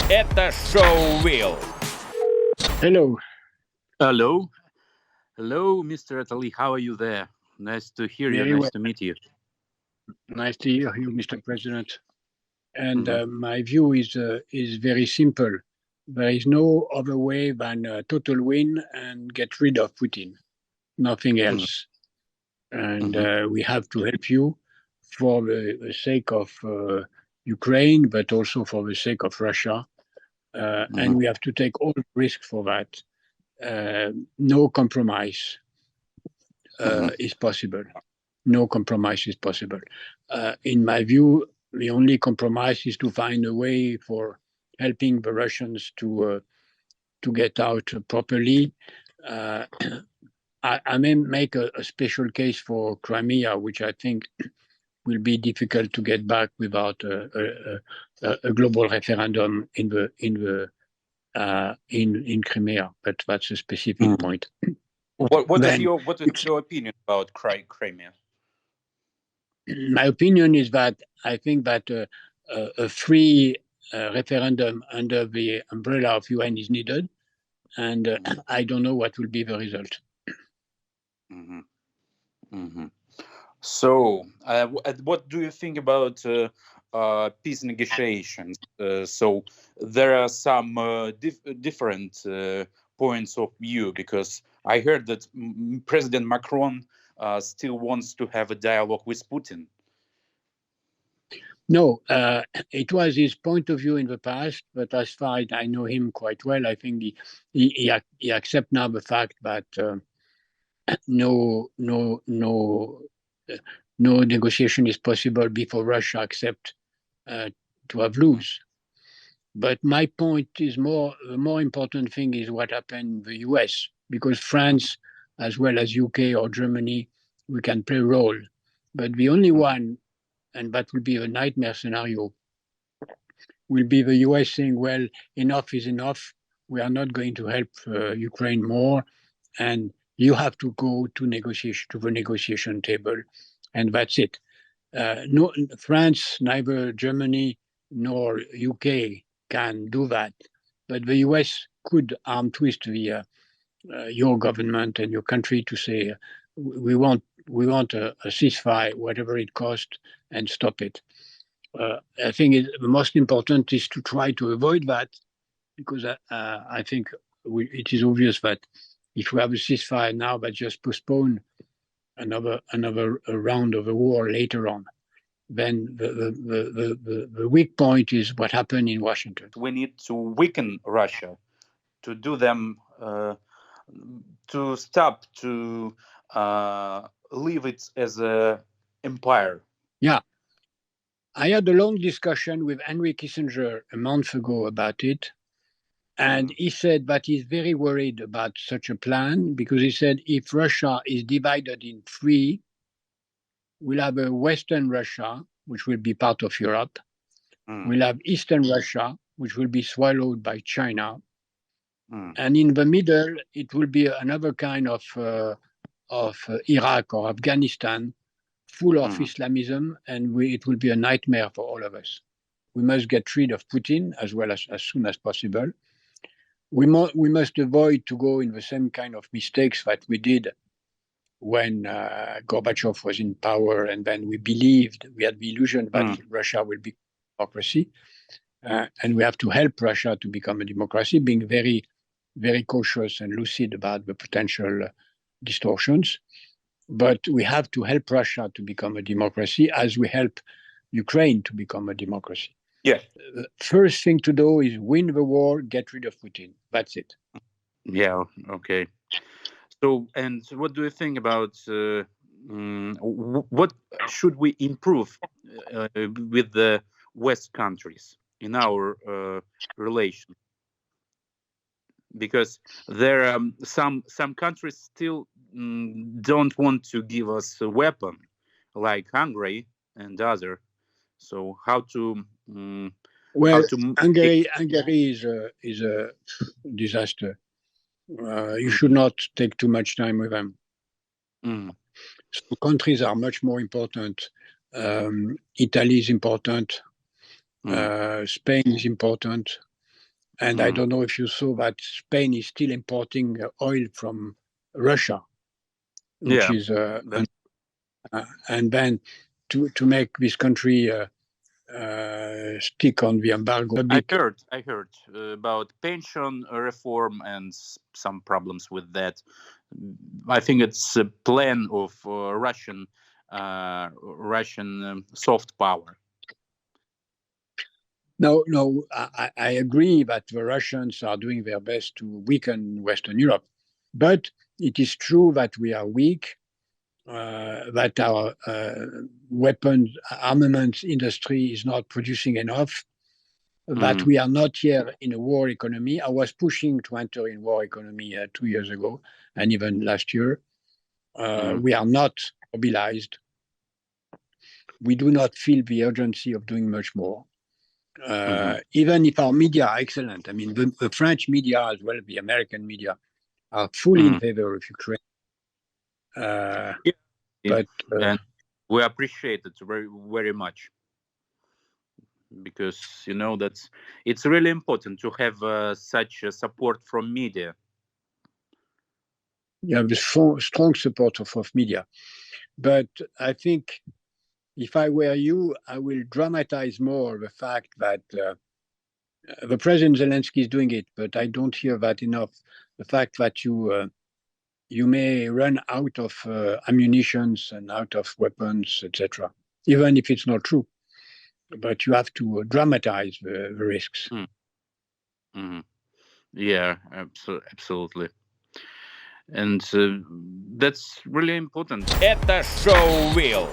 Это шоу Will. Hello. Hello. Hello, Mr. Attali. How are you there? Nice to hear you. Very Nice well. to meet you. Nice to hear you, Mr. President. And my view is very simple. There is no other way than a total win and get rid of Putin. Nothing else. And we have to help you for the sake of Ukraine, but also for the sake of Russia. And we have to take all the risk for that. No compromise is possible. No compromise is possible. In my view, the only compromise is to find a way for helping the Russians to get out properly. I may make a special case for Crimea, which I think will be difficult to get back without a global referendum in Crimea. But that's a specific point. What is your opinion about Crimea? My opinion is that I think that a free referendum under the umbrella of UN is needed, and I don't know what will be the result. So, what do you think about peace negotiations? So there are some different points of view, because I heard that President Macron still wants to have a dialogue with Putin. No, it was his point of view in the past, but as far as I know him quite well, I think he accepts now the fact that no negotiation is possible before Russia accepts to have lose. But my point is the more important thing is what happened in the US, because France, as well as UK or Germany, we can play a role. But the only one, and that will be a nightmare scenario, will be the US saying, well, enough is enough. We are not going to help Ukraine more. And you have to go to the negotiation table. And that's it. No, France, neither Germany nor UK can do that. But the US could arm twist your government and your country to say, we want a ceasefire, whatever it costs, and stop it. I think the most important is to try to avoid that, because I think it is obvious that if we have a ceasefire now, but just postpone another round of a war later on, then the weak point is what happened in Washington. We need to weaken Russia, to do them, to stop, to leave it as an empire. Yeah. I had a long discussion with Henry Kissinger a month ago about it. And he said that he's very worried about such a plan, because he said if Russia is divided in three, we'll have a Western Russia, which will be part of Europe. We'll have Eastern Russia, which will be swallowed by China. And in the middle, it will be another kind of Iraq or Afghanistan, full of Islamism, and it will be a nightmare for all of us. We must get rid of Putin as soon as possible. We must avoid to go in the same kind of mistakes that we did when Gorbachev was in power, and then we had the illusion that Russia will be a democracy. And we have to help Russia to become a democracy, being very, very cautious and lucid about the potential distortions. But we have to help Russia to become a democracy as we help Ukraine to become a democracy. Yeah. First thing to do is win the war, get rid of Putin. That's it. Yeah, okay. So, and what do you think about what should we improve with the West countries in our relation? Because there are some countries still don't want to give us a weapon, like Hungary and other. So how to? Hungary is a disaster. You should not take too much time with them. So countries are much more important. Italy is important. Spain is important. And I don't know if you saw that Spain is still importing oil from Russia, which is and then to make this country stick on the embargo. I heard about pension reform and some problems with that. I think it's a plan of Russian soft power. No, I agree that the Russians are doing their best to weaken Western Europe, but it is true that we are weak, that our weapons armaments industry is not producing enough, that we are not yet in a war economy. I was pushing to enter in war economy 2 years ago, and even last year. We are not mobilized. We do not feel the urgency of doing much more. Even if our media are excellent, I mean, the French media as well, the American media, are fully in favor of Ukraine. But and we appreciate it very, very much, because that it's really important to have such support from media. Yeah, the strong support of media. But I think if I were you, I will dramatize more the fact that the President Zelensky is doing it, but I don't hear that enough. The fact that you may run out of ammunitions and out of weapons, etc., even if it's not true. But you have to dramatize the risks. Yeah, absolutely. And that's really important. Это шоу Will.